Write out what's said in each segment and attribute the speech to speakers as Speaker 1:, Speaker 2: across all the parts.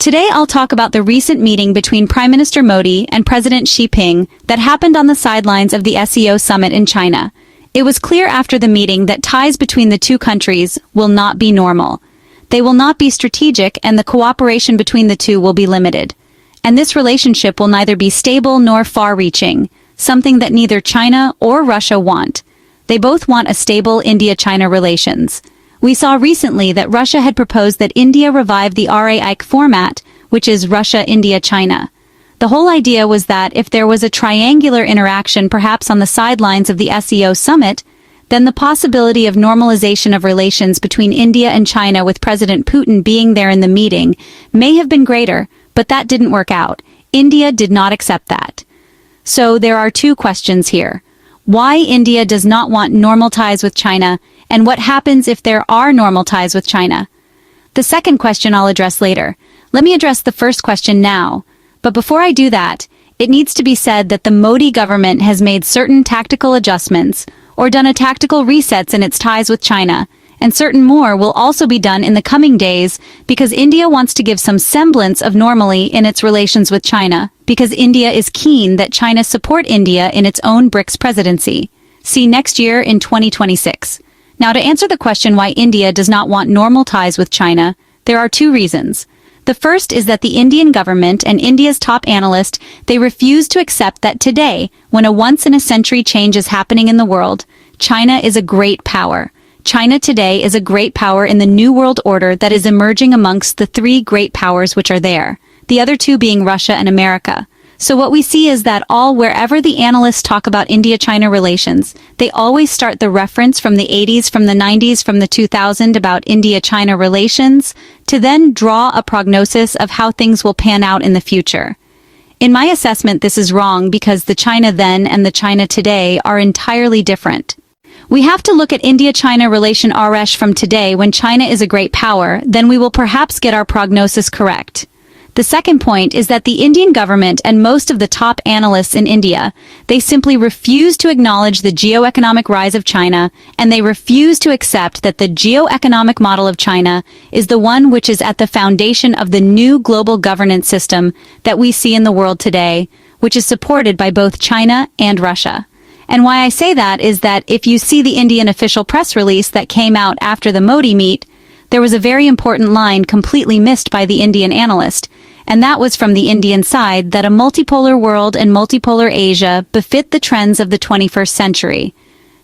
Speaker 1: Today I'll talk about the recent meeting between Prime Minister Modi and President Xi Jinping that happened on the sidelines of the SEO summit in China. It was clear after the meeting that ties between the two countries will not be normal. They will not be strategic, and the cooperation between the two will be limited. And this relationship will neither be stable nor far-reaching, something that neither China or Russia want. They both want a stable India-China relations. We saw recently that Russia had proposed that India revive the RAIC format, which is Russia, India, China. The whole idea was that if there was a triangular interaction perhaps on the sidelines of the SEO summit, then the possibility of normalization of relations between India and China with President Putin being there in the meeting may have been greater, but that didn't work out. India did not accept that. So there are two questions here. Why India does not want normal ties with China, and what happens if there are normal ties with China? The second question I'll address later. Let me address the first question now. But before I do that, it needs to be said that the Modi government has made certain tactical adjustments, or done a tactical resets in its ties with China, and certain more will also be done in the coming days because India wants to give some semblance of normality in its relations with China, because India is keen that China support India in its own BRICS presidency. See next year in 2026. Now, to answer the question why India does not want normal ties with China, there are two reasons. The first is that the Indian government and India's top analyst, they refuse to accept that today, when a once-in-a-century change is happening in the world, China is a great power. China today is a great power in the new world order that is emerging amongst the three great powers which are there, the other two being Russia and America. So what we see is that wherever the analysts talk about India-China relations, they always start the reference from the 80s, from the 90s, from the 2000s about India-China relations, to then draw a prognosis of how things will pan out in the future. In my assessment, this is wrong because the China then and the China today are entirely different. We have to look at India-China relation RS from today when China is a great power, then we will perhaps get our prognosis correct. The second point is that the Indian government and most of the top analysts in India, they simply refuse to acknowledge the geoeconomic rise of China, and they refuse to accept that the geoeconomic model of China is the one which is at the foundation of the new global governance system that we see in the world today, which is supported by both China and Russia. And why I say that is that if you see the Indian official press release that came out after the Modi meet, there was a very important line completely missed by the Indian analyst, and that was from the Indian side that a multipolar world and multipolar Asia befit the trends of the 21st century.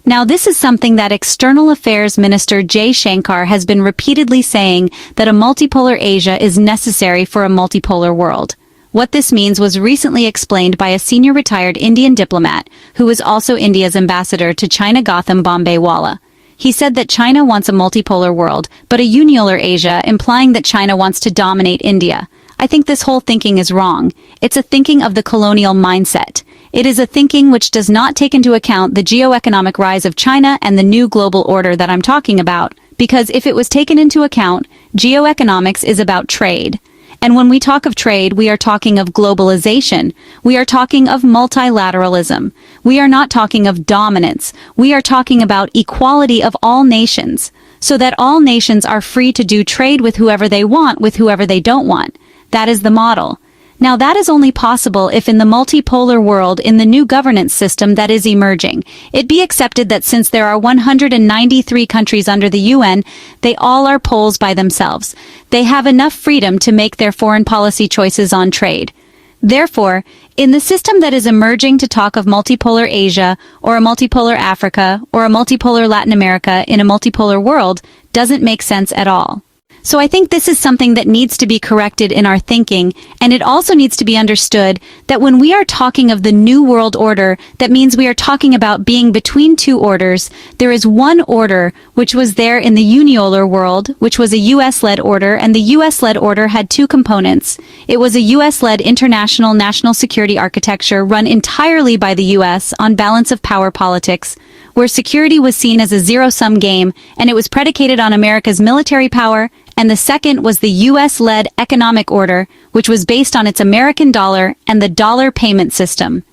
Speaker 1: Now this is something that External Affairs Minister Jay Shankar has been repeatedly saying, that a multipolar Asia is necessary for a multipolar world. What this means was recently explained by a senior retired Indian diplomat who was also India's ambassador to China, Gautam Bombay-Wala. He said that China wants a multipolar world, but a unipolar Asia, implying that China wants to dominate India. I think this whole thinking is wrong. It's a thinking of the colonial mindset. It is a thinking which does not take into account the geoeconomic rise of China and the new global order that I'm talking about, because if it was taken into account, geoeconomics is about trade. And when we talk of trade, we are talking of globalization. We are talking of multilateralism. We are not talking of dominance. We are talking about equality of all nations, so that all nations are free to do trade with whoever they want, with whoever they don't want. That is the model. Now that is only possible if in the multipolar world, in the new governance system that is emerging, it be accepted that since there are 193 countries under the UN, they all are poles by themselves. They have enough freedom to make their foreign policy choices on trade. Therefore, in the system that is emerging to talk of multipolar Asia, or a multipolar Africa, or a multipolar Latin America in a multipolar world, doesn't make sense at all. So I think this is something that needs to be corrected in our thinking, and it also needs to be understood that when we are talking of the new world order, that means we are talking about being between two orders. There is one order which was there in the unipolar world, which was a US-led order, and the US-led order had two components. It was a US-led international national security architecture run entirely by the US on balance of power politics, where security was seen as a zero-sum game, and it was predicated on America's military power, and the second was the US-led economic order, which was based on its American dollar and the dollar payment system.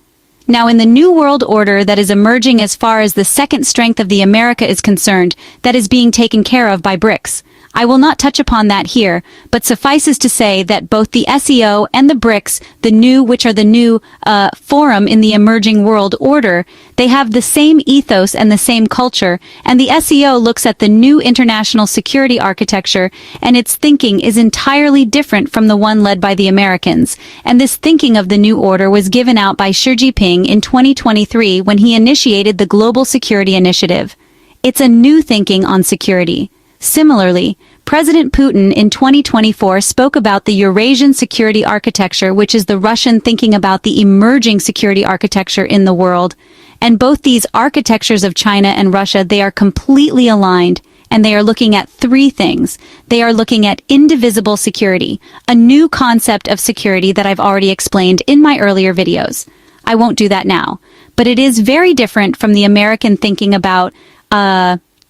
Speaker 1: Now in the new world order that is emerging as far as the second strength of the America is concerned, that is being taken care of by BRICS. I will not touch upon that here, but suffices to say that both the SEO and the BRICS, which are the new forum in the emerging world order, they have the same ethos and the same culture, and the SEO looks at the new international security architecture, and its thinking is entirely different from the one led by the Americans, and this thinking of the new order was given out by Xi Jinping in 2023 when he initiated the Global Security Initiative. It's a new thinking on security. Similarly, President Putin in 2024 spoke about the Eurasian security architecture, which is the Russian thinking about the emerging security architecture in the world. And both these architectures of China and Russia, they are completely aligned, and they are looking at three things. They are looking at indivisible security, a new concept of security that I've already explained in my earlier videos. I won't do that now, but it is very different from the American thinking about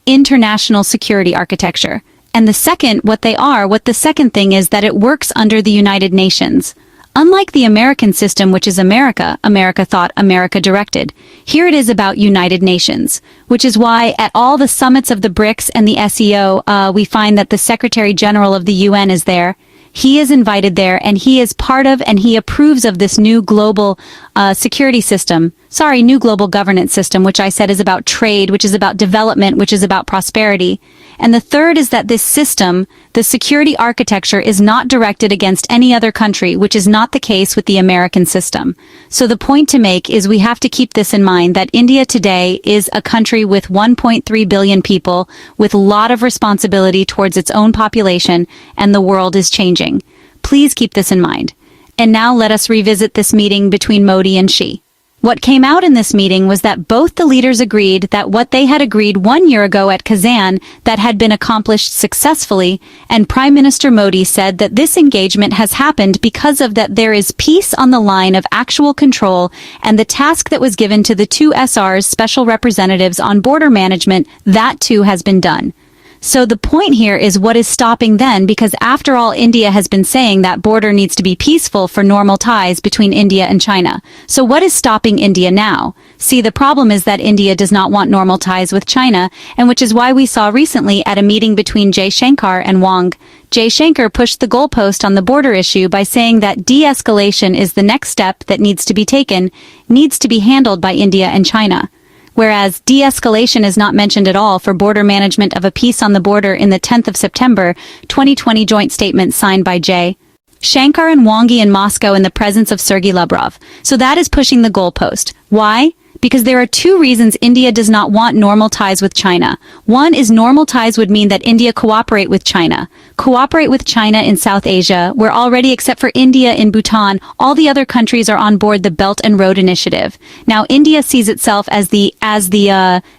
Speaker 1: international security architecture. And the second thing is that it works under the United Nations. Unlike the American system, which is America thought, America directed, here it is about United Nations, which is why at all the summits of the BRICS and the SEO, we find that the Secretary General of the UN is there. He is invited there, and he is part of and he approves of this new global new global governance system, which I said is about trade, which is about development, which is about prosperity. And the third is that this system, the security architecture, is not directed against any other country, which is not the case with the American system. So the point to make is we have to keep this in mind, that India today is a country with 1.3 billion people, with a lot of responsibility towards its own population, and the world is changing. Please keep this in mind. And now let us revisit this meeting between Modi and Xi. What came out in this meeting was that both the leaders agreed that what they had agreed 1 year ago at Kazan that had been accomplished successfully, and Prime Minister Modi said that this engagement has happened because of that there is peace on the line of actual control, and the task that was given to the two SRs, special representatives on border management, that too has been done. So the point here is what is stopping then, because after all, India has been saying that border needs to be peaceful for normal ties between India and China. So what is stopping India now? See, the problem is that India does not want normal ties with China, and which is why we saw recently at a meeting between Jaishankar and Wang, Jaishankar pushed the goalpost on the border issue by saying that de-escalation is the next step that needs to be taken, needs to be handled by India and China. Whereas de-escalation is not mentioned at all for border management of a peace on the border in the 10th of September 2020 joint statement signed by J. Shankar and Wangi in Moscow in the presence of Sergei Lavrov. So that is pushing the goalpost. Why? Because there are two reasons India does not want normal ties with China. One is normal ties would mean that India cooperate with China. Cooperate with China in South Asia, where already, except for India in Bhutan, all the other countries are on board the Belt and Road Initiative. Now, India sees itself as the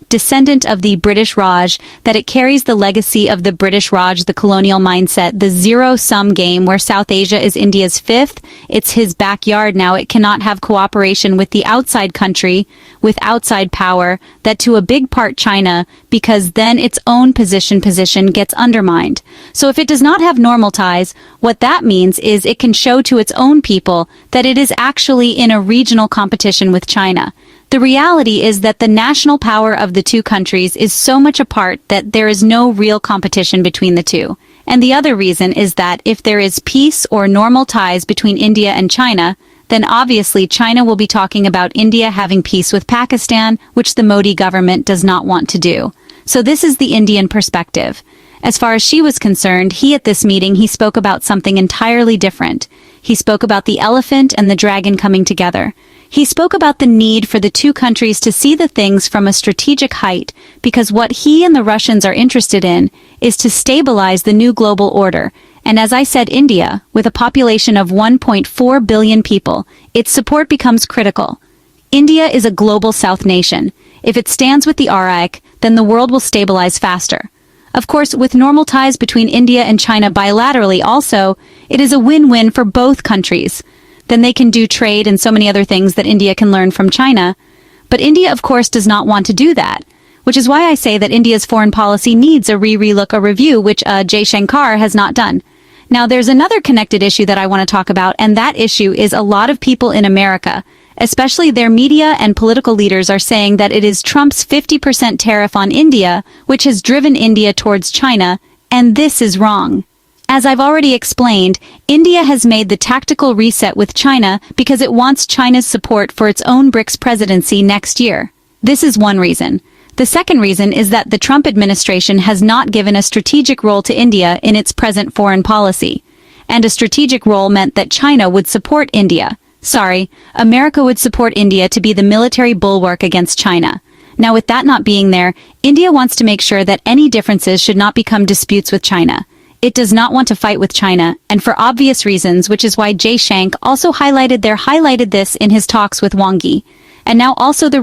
Speaker 1: descendant of the British Raj, that it carries the legacy of the British Raj, the colonial mindset, the zero-sum game where South Asia is India's fifth. It's his backyard now. It cannot have cooperation with the outside country, with outside power, that to a big part China, because then its own position gets undermined. So if it does not have normal ties, what that means is it can show to its own people that it is actually in a regional competition with China. The reality is that the national power of the two countries is so much apart that there is no real competition between the two. And the other reason is that if there is peace or normal ties between India and China, then obviously China will be talking about India having peace with Pakistan, which the Modi government does not want to do. So this is the Indian perspective. As far as Xi was concerned, at this meeting, he spoke about something entirely different. He spoke about the elephant and the dragon coming together. He spoke about the need for the two countries to see the things from a strategic height, because what he and the Russians are interested in is to stabilize the new global order. And as I said, India, with a population of 1.4 billion people, its support becomes critical. India is a global South nation. If it stands with the RAIC, then the world will stabilize faster. Of course, with normal ties between India and China bilaterally also, it is a win-win for both countries. Then they can do trade and so many other things that India can learn from China. But India, of course, does not want to do that, which is why I say that India's foreign policy needs a review, which Jaishankar has not done. Now, there's another connected issue that I want to talk about, and that issue is a lot of people in America, especially their media and political leaders, are saying that it is Trump's 50% tariff on India, which has driven India towards China, And this is wrong. As I've already explained, India has made the tactical reset with China because it wants China's support for its own BRICS presidency next year. This is one reason. The second reason is that the Trump administration has not given a strategic role to India in its present foreign policy. And a strategic role meant that China would support India. America would support India to be the military bulwark against China. Now, with that not being there, India wants to make sure that any differences should not become disputes with China. It does not want to fight with China, and for obvious reasons, which is why Jay Shank also highlighted this in his talks with Wang Yi. And now also the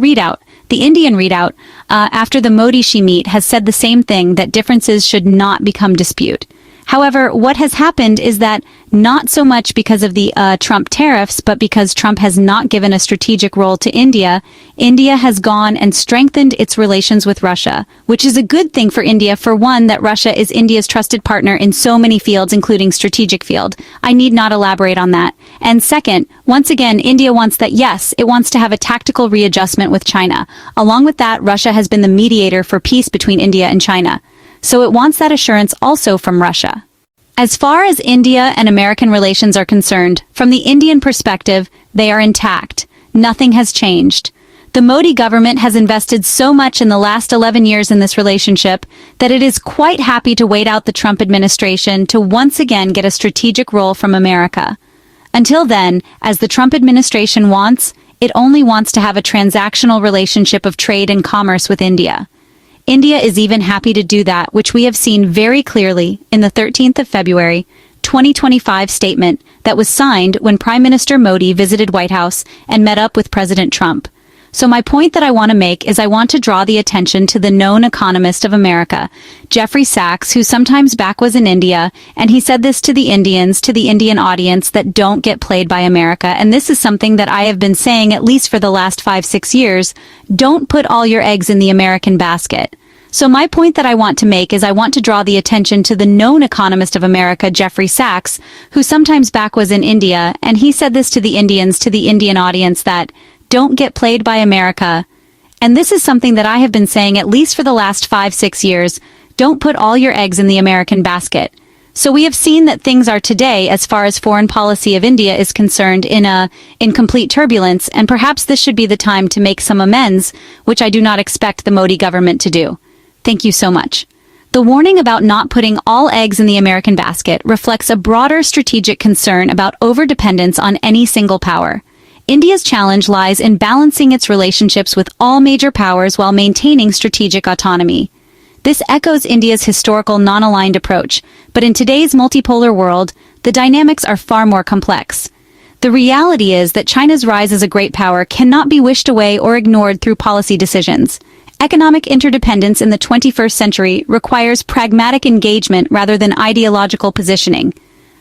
Speaker 1: Indian readout, after the Modi-Xi meet, has said the same thing, that differences should not become dispute. However, what has happened is that not so much because of the Trump tariffs, but because Trump has not given a strategic role to India, India has gone and strengthened its relations with Russia, which is a good thing for India. For one, that Russia is India's trusted partner in so many fields, including strategic field. I need not elaborate on that. And second, once again, India wants that, yes, it wants to have a tactical readjustment with China. Along with that, Russia has been the mediator for peace between India and China. So it wants that assurance also from Russia. As far as India and American relations are concerned, from the Indian perspective, they are intact. Nothing has changed. The Modi government has invested so much in the last 11 years in this relationship that it is quite happy to wait out the Trump administration to once again get a strategic role from America. Until then, as the Trump administration wants, it only wants to have a transactional relationship of trade and commerce with India. India is even happy to do that, which we have seen very clearly in the 13th of February, 2025 statement that was signed when Prime Minister Modi visited White House and met up with President Trump. So my point that I want to make is I want to draw the attention to the known economist of America, Jeffrey Sachs, who sometimes back was in India, and he said this to the Indian audience, that don't get played by America. And this is something that I have been saying at least for the last 5-6 years. Don't put all your eggs in the American basket. So my point that I want to make is I want to draw the attention to the known economist of America, Jeffrey Sachs, who sometimes back was in India, and he said this to the Indian audience, that don't get played by America. And this is something that I have been saying at least for the last 5-6 years. Don't put all your eggs in the American basket. So we have seen that things are today, as far as foreign policy of India is concerned, in complete turbulence, and perhaps this should be the time to make some amends, which I do not expect the Modi government to do. Thank you so much. The warning about not putting all eggs in the American basket reflects a broader strategic concern about overdependence on any single power. India's challenge lies in balancing its relationships with all major powers while maintaining strategic autonomy. This echoes India's historical non-aligned approach, but in today's multipolar world, the dynamics are far more complex. The reality is that China's rise as a great power cannot be wished away or ignored through policy decisions. Economic interdependence in the 21st century requires pragmatic engagement rather than ideological positioning.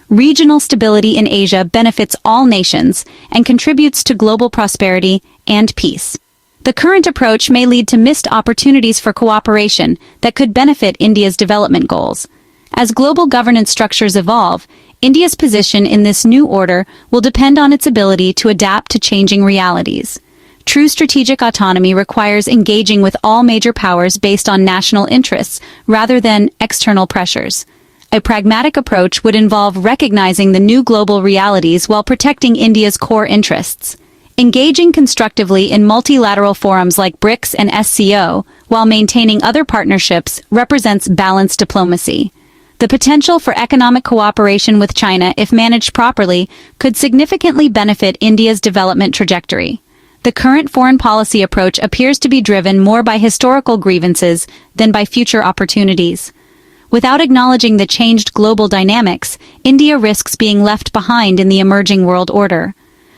Speaker 1: Regional stability in Asia benefits all nations and contributes to global prosperity and peace. The current approach may lead to missed opportunities for cooperation that could benefit India's development goals. As global governance structures evolve, India's position in this new order will depend on its ability to adapt to changing realities. True strategic autonomy requires engaging with all major powers based on national interests rather than external pressures. A pragmatic approach would involve recognizing the new global realities while protecting India's core interests. Engaging constructively in multilateral forums like BRICS and SCO while maintaining other partnerships represents balanced diplomacy. The potential for economic cooperation with China, if managed properly, could significantly benefit India's development trajectory. The current foreign policy approach appears to be driven more by historical grievances than by future opportunities. Without acknowledging the changed global dynamics, India risks being left behind in the emerging world order.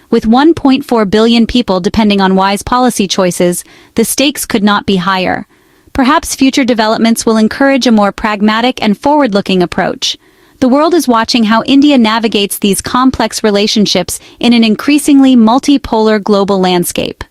Speaker 1: With 1.4 billion people depending on wise policy choices, the stakes could not be higher. Perhaps future developments will encourage a more pragmatic and forward-looking approach. The world is watching how India navigates these complex relationships in an increasingly multipolar global landscape.